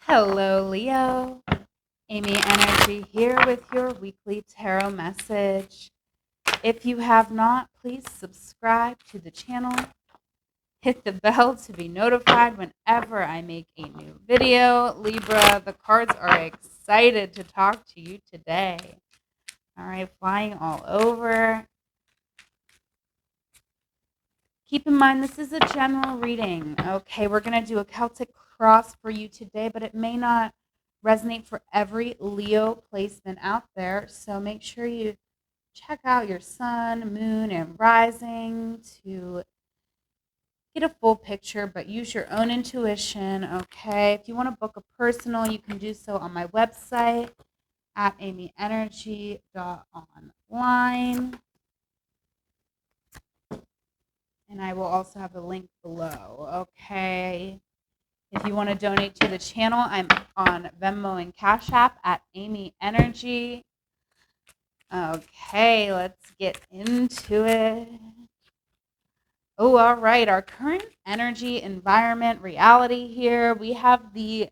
Hello, Leo. Amy Energy here with your weekly tarot message. If you have not, please subscribe to the channel. Hit the bell to be notified whenever I make a new video. Libra, the cards are excited to talk to you today. All right, flying all over. Keep in mind, this is a general reading. Okay, we're going to do a Celtic cross for you today, but it may not resonate for every Leo placement out there. So make sure you check out your sun, moon, and rising to get a full picture, but use your own intuition. Okay, if you want to book a personal, you can do so on my website at amyenergy.online. And I will also have the link below. Okay. If you want to donate to the channel, I'm on Venmo and Cash App at Amy Energy. Okay, let's get into it. Oh, all right. Our current energy, environment, reality here. We have the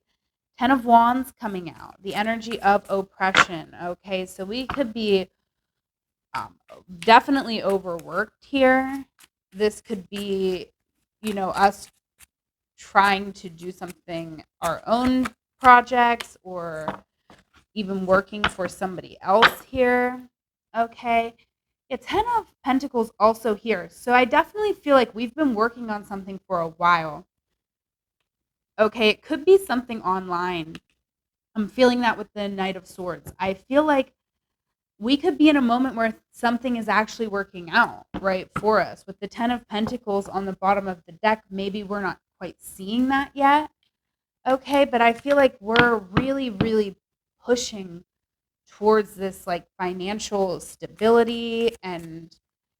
Ten of Wands coming out, the energy of oppression. Okay, so we could be definitely overworked here. This could be, us trying to do something, our own projects, or even working for somebody else here. Okay. Yeah, Ten of Pentacles also here. So I definitely feel like we've been working on something for a while. Okay, it could be something online. I'm feeling that with the Knight of Swords. I feel like we could be in a moment where something is actually working out, right, for us. With the Ten of Pentacles on the bottom of the deck, maybe we're not quite seeing that yet. Okay, but I feel like we're really, really pushing towards this like financial stability and,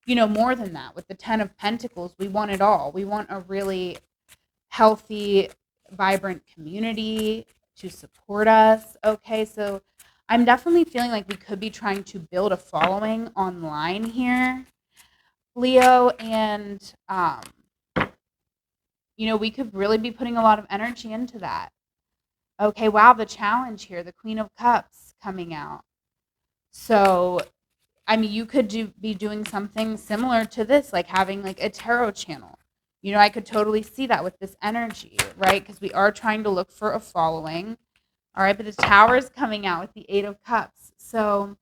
more than that. With the Ten of Pentacles, we want it all. We want a really healthy, vibrant community to support us. Okay, so I'm definitely feeling like we could be trying to build a following online here, Leo, and we could really be putting a lot of energy into that. Okay, wow, the challenge here, the Queen of Cups coming out. So, I mean, you could be doing something similar to this, like having like a tarot channel. I could totally see that with this energy, right? Because we are trying to look for a following. All right, but the Tower is coming out with the Eight of Cups. So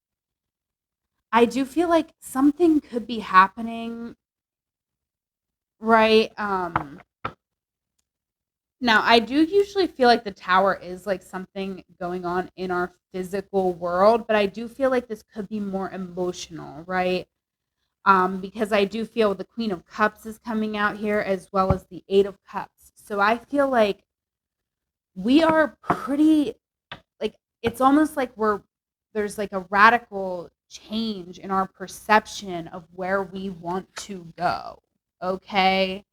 I do feel like something could be happening, right? Now, I do usually feel like the Tower is like something going on in our physical world, but I do feel like this could be more emotional, right? Because I do feel the Queen of Cups is coming out here as well as the Eight of Cups. So I feel like we are pretty, like, it's almost like there's like a radical change in our perception of where we want to go. Okay.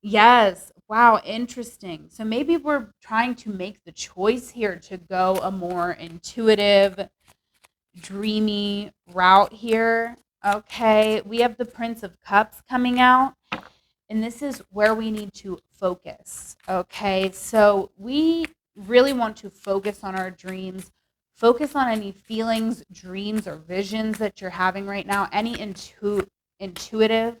Yes. Wow. Interesting. So maybe we're trying to make the choice here to go a more intuitive, dreamy route here. Okay. We have the Prince of Cups coming out, and this is where we need to focus. Okay. So we really want to focus on our dreams, focus on any feelings, dreams, or visions that you're having right now, any intuitive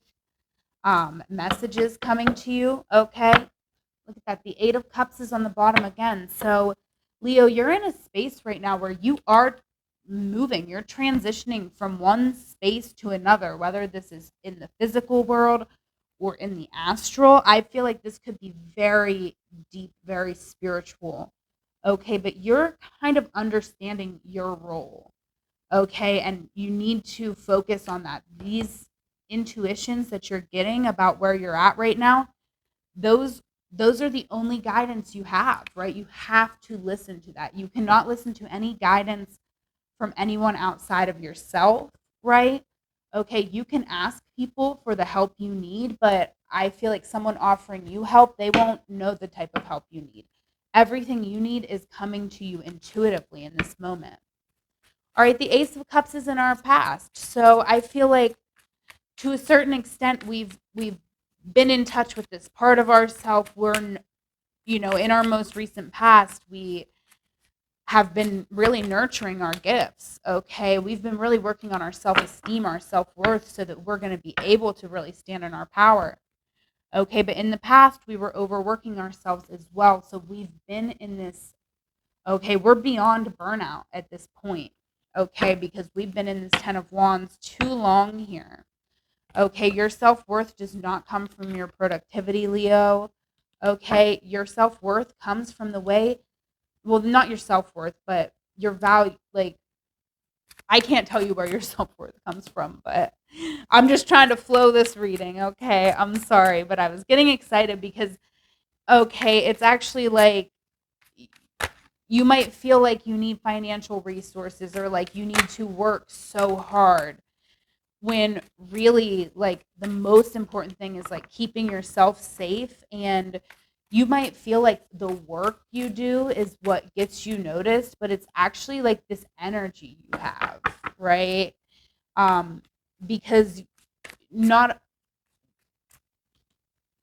messages coming to you. Okay. Look at that. The Eight of Cups is on the bottom again. So, Leo, you're in a space right now where you are moving. You're transitioning from one space to another, whether this is in the physical world or in the astral. I feel like this could be very deep, very spiritual. Okay. But you're kind of understanding your role. Okay. And you need to focus on that. These intuitions that you're getting about where you're at right now, those those are the only guidance you have, right? You have to listen to that. You cannot listen to any guidance from anyone outside of yourself, right? Okay, you can ask people for the help you need, but I feel like someone offering you help, they won't know the type of help you need. Everything you need is coming to you intuitively in this moment. All right, the Ace of Cups is in our past. So I feel like to a certain extent we've been in touch with this part of ourselves. in our most recent past, we have been really nurturing our gifts. Okay. We've been really working on our self esteem, our self worth, so that we're going to be able to really stand in our power. Okay. But in the past, we were overworking ourselves as well. So we've been in this, okay, we're beyond burnout at this point. Okay. Because we've been in this 10 of Wands too long here. Okay. Your self worth does not come from your productivity, Leo. Okay. Your self worth comes from the way, well, not your self-worth, but your value. Like, I can't tell you where your self-worth comes from, but I'm just trying to flow this reading. Okay. I'm sorry, but I was getting excited because, okay, it's actually like you might feel like you need financial resources or like you need to work so hard, when really, like, the most important thing is like keeping yourself safe. And you might feel like the work you do is what gets you noticed, but it's actually like this energy you have, right? um because not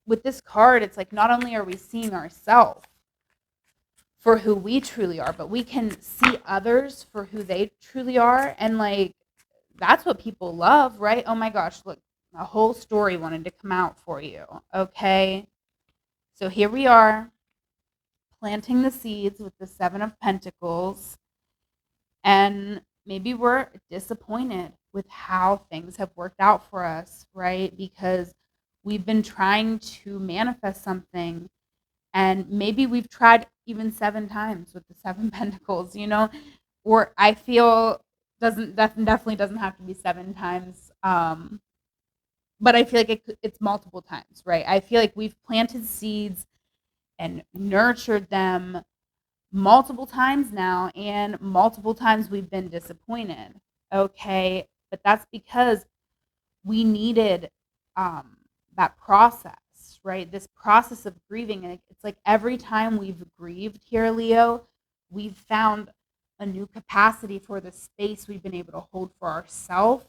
with this card, it's like not only are we seeing ourselves for who we truly are, but we can see others for who they truly are. And like, that's what people love, right? Oh my gosh, look, a whole story wanted to come out for you. Okay. So here we are, planting the seeds with the 7 of Pentacles. And maybe we're disappointed with how things have worked out for us, right? Because we've been trying to manifest something, and maybe we've tried even 7 times with the 7 Pentacles, or I feel that definitely doesn't have to be 7 times. But I feel like it's multiple times, right? I feel like we've planted seeds and nurtured them multiple times now, and multiple times we've been disappointed. Okay. But that's because we needed that process, right? This process of grieving. And it's like every time we've grieved here, Leo, we've found a new capacity for the space we've been able to hold for ourselves.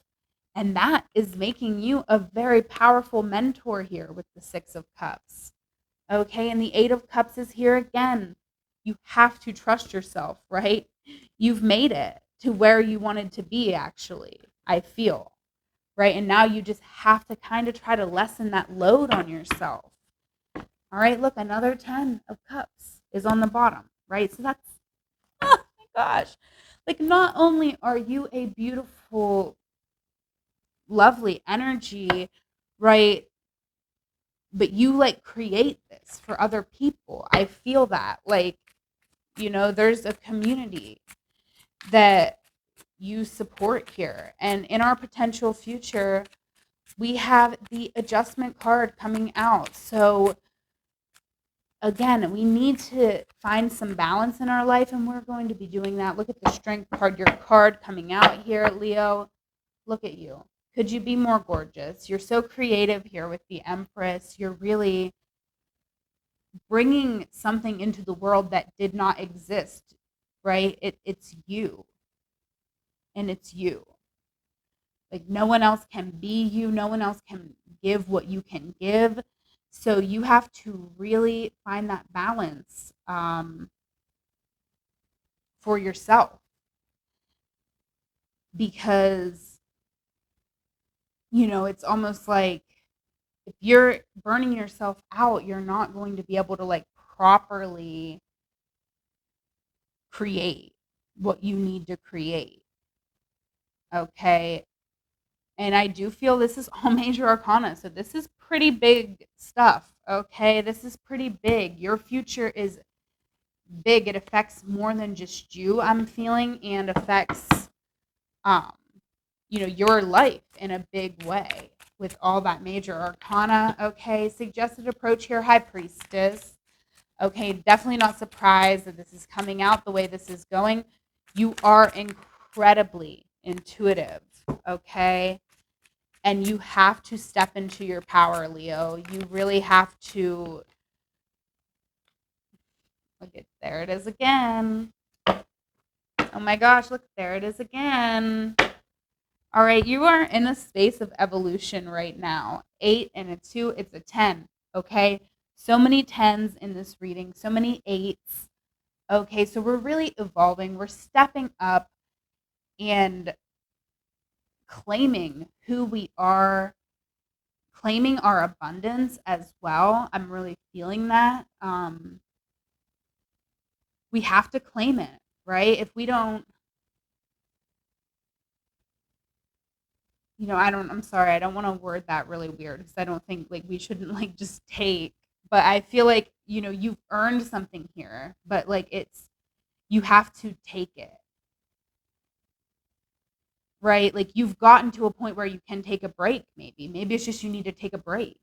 And that is making you a very powerful mentor here with the 6 of Cups. Okay. And the 8 of Cups is here again. You have to trust yourself, right? You've made it to where you wanted to be, actually, I feel. Right. And now you just have to kind of try to lessen that load on yourself. All right. Look, another 10 of Cups is on the bottom. Right. So that's, oh my gosh. Like, not only are you a beautiful, lovely energy, right? But you like create this for other people. I feel that. Like, there's a community that you support here. And in our potential future, we have the Adjustment card coming out. So again, we need to find some balance in our life, and we're going to be doing that. Look at the Strength card, your card coming out here, Leo. Look at you. Could you be more gorgeous? You're so creative here with the Empress. You're really bringing something into the world that did not exist, right? It's you. And it's you. Like, no one else can be you. No one else can give what you can give. So you have to really find that balance for yourself. Because, it's almost like if you're burning yourself out, you're not going to be able to like properly create what you need to create. Okay. And I do feel this is all major arcana. So this is pretty big stuff. Okay. This is pretty big. Your future is big. It affects more than just you, I'm feeling, and affects, um, your life in a big way with all that major arcana. Okay. Suggested approach here, High Priestess. Okay. Definitely not surprised that this is coming out the way this is going. You are incredibly intuitive. Okay. And you have to step into your power, Leo. You really have to. Look at, there it is again. Oh my gosh, look, there it is again. All right, you are in a space of evolution right now. 8 and a 2, it's a 10. Okay. So many tens in this reading, so many eights. Okay, so we're really evolving. We're stepping up and claiming who we are, claiming our abundance as well. I'm really feeling that. We have to claim it, right? If we don't, I'm sorry, I don't want to word that really weird because I don't think like we shouldn't like just take, but I feel like, you've earned something here, but like you have to take it, right? Like you've gotten to a point where you can take a break, maybe. Maybe it's just you need to take a break,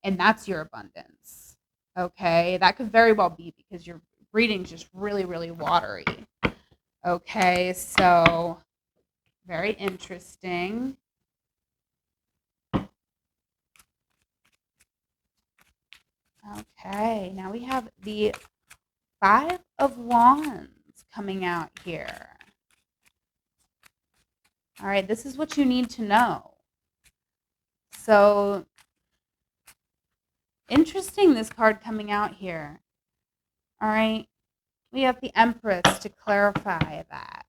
and that's your abundance. Okay? That could very well be because your reading's just really, really watery. Okay, so very interesting. Okay, now we have the Five of Wands coming out here. All right, this is what you need to know. So, interesting, this card coming out here. All right, we have the Empress to clarify that.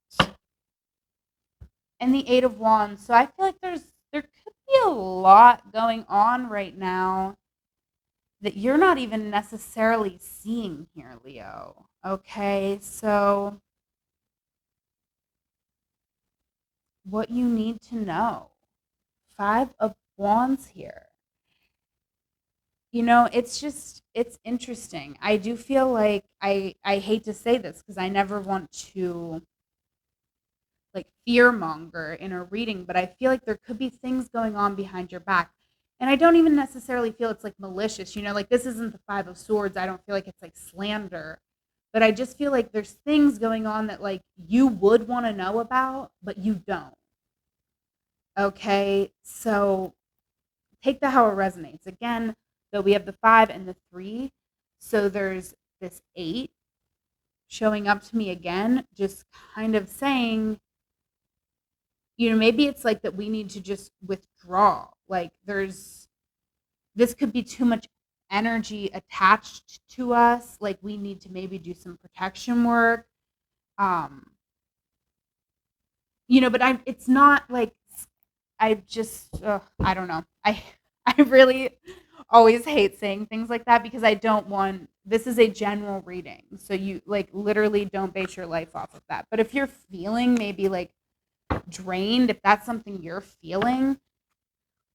And the Eight of Wands. So I feel like there could be a lot going on right now that you're not even necessarily seeing here, Leo. Okay, so what you need to know. Five of Wands here. It's interesting. I do feel like I hate to say this because I never want to like fear monger in a reading, but I feel like there could be things going on behind your back. And I don't even necessarily feel it's like malicious, like this isn't the Five of Swords. I don't feel like it's like slander, but I just feel like there's things going on that like you would want to know about, but you don't. Okay. So take that how it resonates. Again, though we have the 5 and the 3. So there's this 8 showing up to me again, just kind of saying, maybe it's like that we need to just withdraw. Like this could be too much energy attached to us. Like we need to maybe do some protection work. Um, but it's not like I don't know. I really always hate saying things like that because I don't want, this is a general reading. So you like literally don't base your life off of that. But if you're feeling maybe like drained, if that's something you're feeling,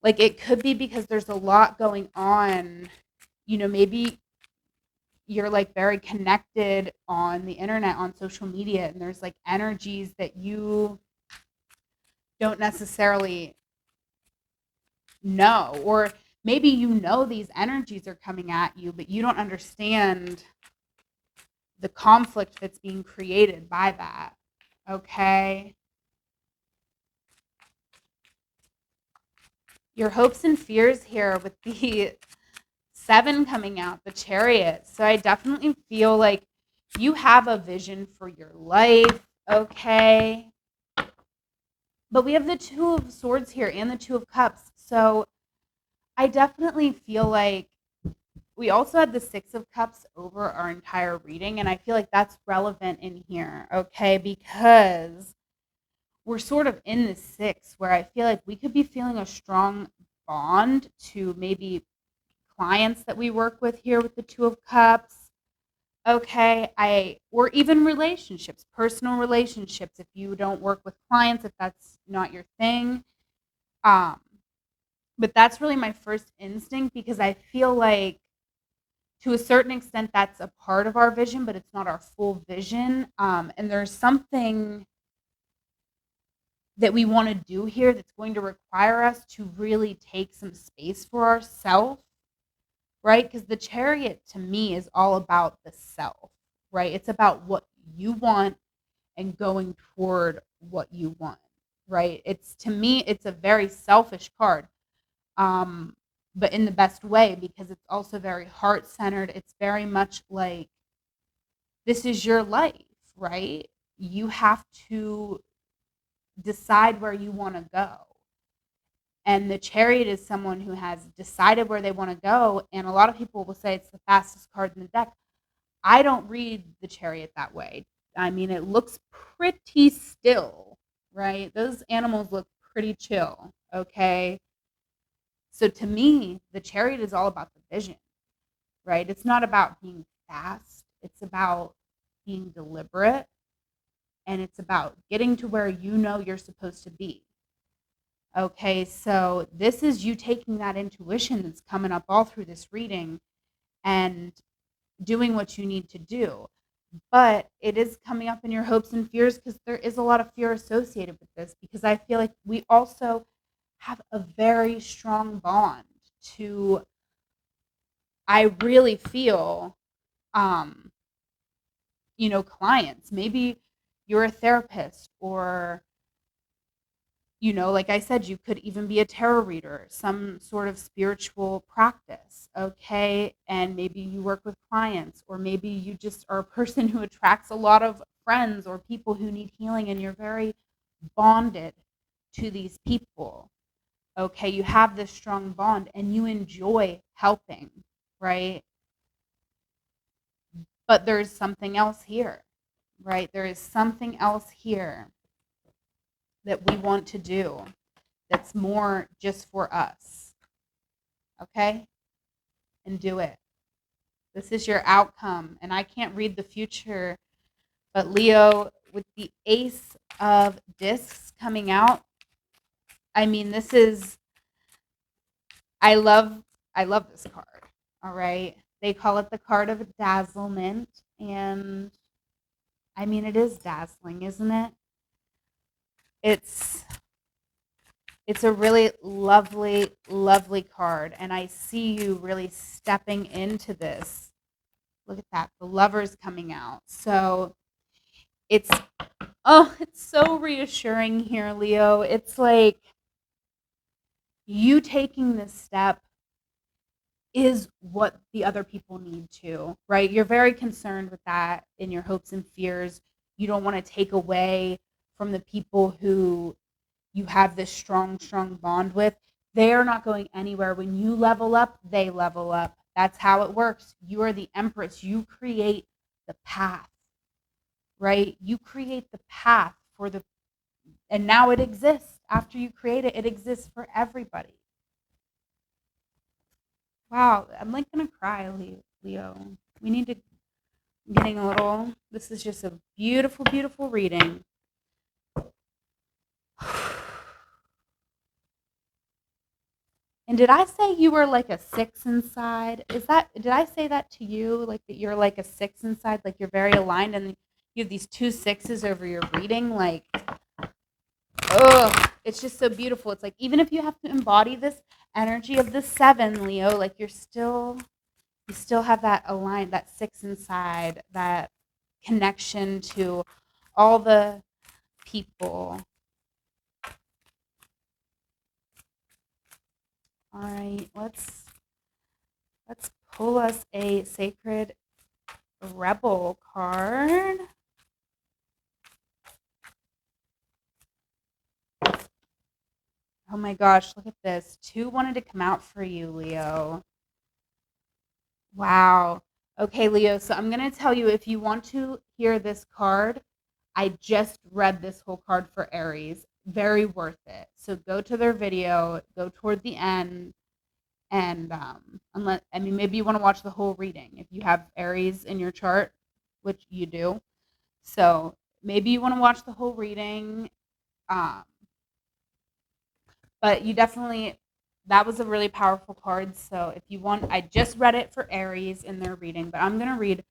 like it could be because there's a lot going on. Maybe you're like very connected on the internet, on social media, and there's like energies that you don't necessarily know, or maybe these energies are coming at you, but you don't understand the conflict that's being created by that. Okay. Your hopes and fears here with the 7 coming out, the Chariot. So I definitely feel like you have a vision for your life. Okay. But we have the 2 of Swords here and the 2 of Cups. So I definitely feel like we also had the 6 of Cups over our entire reading, and I feel like that's relevant in here, okay? Because we're sort of in the 6 where I feel like we could be feeling a strong bond to maybe clients that we work with here with the 2 of Cups. Okay, or even relationships, personal relationships, if you don't work with clients, if that's not your thing. Um, but that's really my first instinct because I feel like to a certain extent that's a part of our vision, but it's not our full vision. And there's something that we want to do here that's going to require us to really take some space for ourselves, right? Because the Chariot to me is all about the self, right? It's about what you want and going toward what you want, right? It's to me, it's a very selfish card, but in the best way because it's also very heart centered. It's very much like this is your life, right? You have to decide where you want to go. And the Chariot is someone who has decided where they want to go. And a lot of people will say it's the fastest card in the deck. I don't read the Chariot that way. I mean, it looks pretty still, right? Those animals look pretty chill, okay? So to me, the Chariot is all about the vision, right? It's not about being fast, it's about being deliberate, and it's about getting to where you know you're supposed to be. Okay, so this is you taking that intuition that's coming up all through this reading and doing what you need to do. But it is coming up in your hopes and fears because there is a lot of fear associated with this, because I feel like we also have a very strong bond to, I really feel, um, clients. Maybe you're a therapist, or like I said, you could even be a tarot reader, some sort of spiritual practice, okay? And maybe you work with clients, or maybe you just are a person who attracts a lot of friends or people who need healing, and you're very bonded to these people, okay? You have this strong bond and you enjoy helping, right? But there's something else here, right? There is something else here that we want to do that's more just for us, okay? And do it. This is your outcome. And I can't read the future, but Leo, with the Ace of Discs coming out, I mean, this is, I love this card. All right. They call it the card of dazzlement. And I mean, it is dazzling, isn't it? It's a really lovely, lovely card. And I see you really stepping into this. Look at that. The Lover's coming out. So it's, it's so reassuring here, Leo. It's like you taking this step is what the other people need to, right? You're very concerned with that in your hopes and fears. You don't want to take away from the people who you have this strong, strong bond with. They are not going anywhere. When you level up, they level up. That's how it works. You are the Empress. You create the path, right? You create the path and now it exists. After you create it, it exists for everybody. Wow, I'm like gonna cry, Leo. We need to, I'm getting a little, this is just a beautiful, beautiful reading. And did I say you were like a 6 inside? Did I say that to you? Like that you're like a 6 inside, like you're very aligned and you have these 2 6s over your reading? Like, oh, it's just so beautiful. It's like, even if you have to embody this energy of the 7, Leo, like you still have that aligned, that 6 inside, that connection to all the people. All right, let's pull us a Sacred Rebel card. Oh my gosh, look at this. 2 wanted to come out for you, Leo. Wow. Okay, Leo, so I'm going to tell you, if you want to hear this card, I just read this whole card for Aries. Very worth it. So go to their video, go toward the end, and maybe you want to watch the whole reading if you have Aries in your chart, which you do. So maybe you want to watch the whole reading. But you definitely, that was a really powerful card. So if you want, I just read it for Aries in their reading, but I'm going to read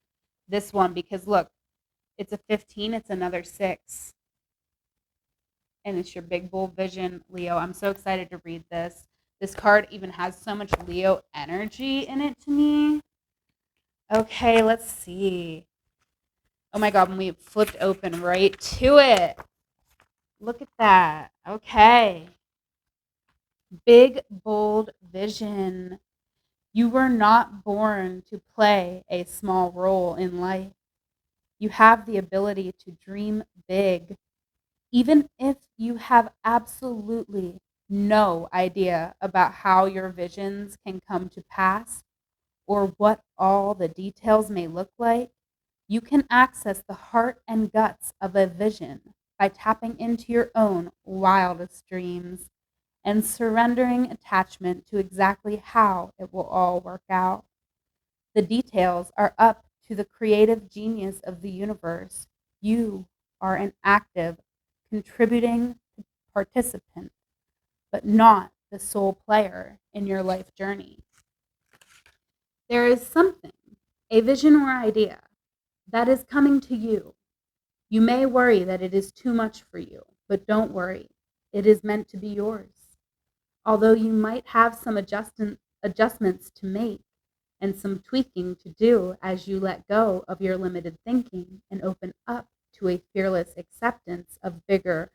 this one because look, it's a 15, it's another 6. And it's your big bold vision, Leo. I'm so excited to read this. This card even has so much Leo energy in it to me. Okay, let's see. Oh my God, when we flipped open right to it. Look at that. Okay. Big, bold vision. You were not born to play a small role in life. You have the ability to dream big, even if you have absolutely no idea about how your visions can come to pass or what all the details may look like, you can access the heart and guts of a vision by tapping into your own wildest dreams and surrendering attachment to exactly how it will all work out. The details are up to the creative genius of the universe. You are an active, contributing participant, but not the sole player in your life journey. There is something, a vision or idea, that is coming to you. You may worry that it is too much for you, but don't worry. It is meant to be yours. Although you might have some adjustments to make and some tweaking to do as you let go of your limited thinking and open up to a fearless acceptance of bigger,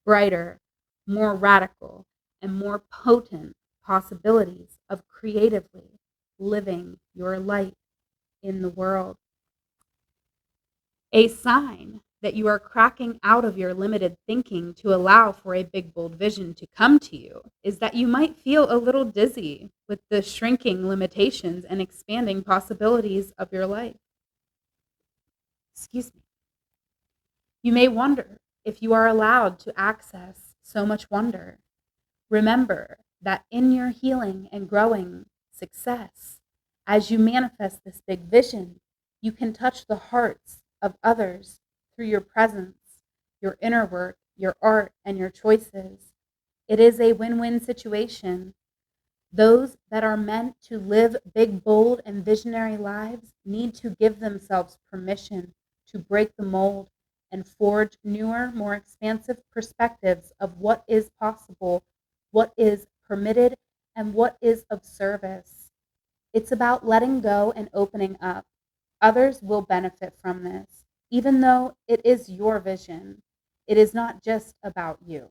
brighter, more radical, and more potent possibilities of creatively living your light in the world. A sign that you are cracking out of your limited thinking to allow for a big, bold vision to come to you is that you might feel a little dizzy with the shrinking limitations and expanding possibilities of your life. Excuse me. You may wonder if you are allowed to access so much wonder. Remember that in your healing and growing success, as you manifest this big vision, you can touch the hearts of others through your presence, your inner work, your art, and your choices. It is a win-win situation. Those that are meant to live big, bold, and visionary lives need to give themselves permission to break the mold and forge newer, more expansive perspectives of what is possible, what is permitted, and what is of service. It's about letting go and opening up. Others will benefit from this, even though it is your vision. It is not just about you.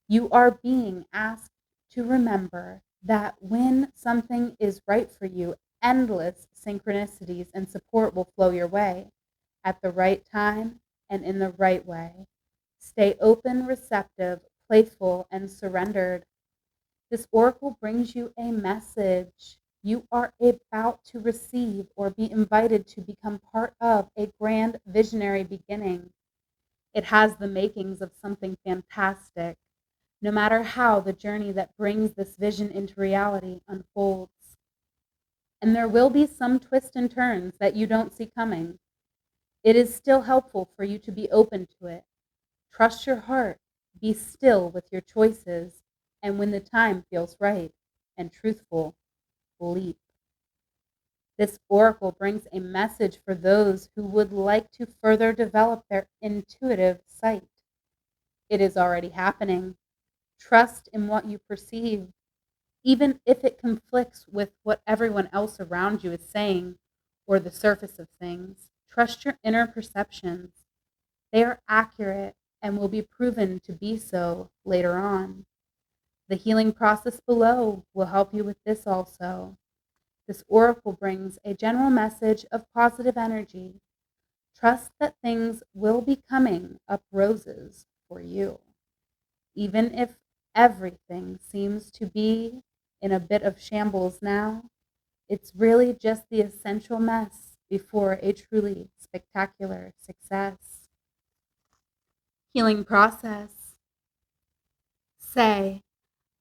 You are being asked to remember that when something is right for you, endless synchronicities and support will flow your way at the right time and in the right way. Stay open, receptive, playful, and surrendered. This oracle brings you a message. You are about to receive or be invited to become part of a grand visionary beginning. It has the makings of something fantastic, no matter how the journey that brings this vision into reality unfolds. And there will be some twists and turns that you don't see coming. It is still helpful for you to be open to it. Trust your heart, be still with your choices, and when the time feels right and truthful, leap. This oracle brings a message for those who would like to further develop their intuitive sight. It is already happening. Trust in what you perceive, even if it conflicts with what everyone else around you is saying or the surface of things. Trust your inner perceptions. They are accurate and will be proven to be so later on. The healing process below will help you with this also. This oracle brings a general message of positive energy. Trust that things will be coming up roses for you. Even if everything seems to be in a bit of shambles now, it's really just the essential mess before a truly spectacular success. Healing process. Say,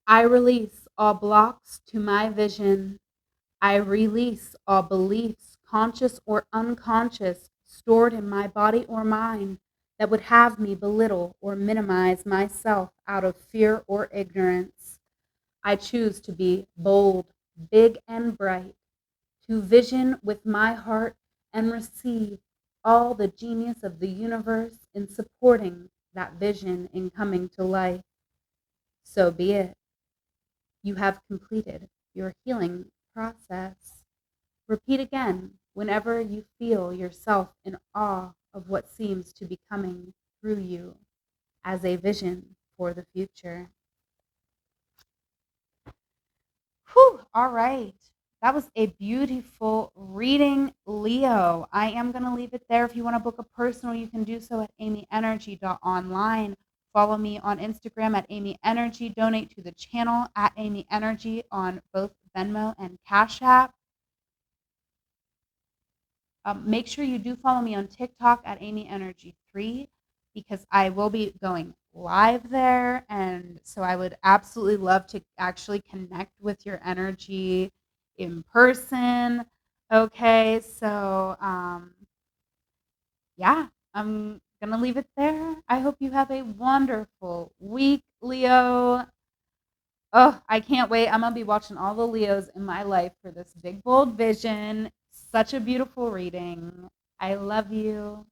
I release all blocks to my vision. I release all beliefs, conscious or unconscious, stored in my body or mind that would have me belittle or minimize myself out of fear or ignorance. I choose to be bold, big, and bright, to vision with my heart and receive all the genius of the universe in supporting that vision in coming to life. So be it. You have completed your healing process. Repeat again whenever you feel yourself in awe of what seems to be coming through you as a vision for the future. Whew, all right. That was a beautiful reading, Leo. I am going to leave it there. If you want to book a personal, you can do so at amyenergy.online. follow me on Instagram at amyenergy. Donate to the channel at amyenergy on both Venmo and Cash App. Make sure you do follow me on TikTok at amyenergy3 because I will be going live there. And so I would absolutely love to actually connect with your energy in person. Okay, so yeah, I'm going to leave it there. I hope you have a wonderful week, Leo. Oh, I can't wait. I'm going to be watching all the Leos in my life for this big, bold vision. Such a beautiful reading. I love you.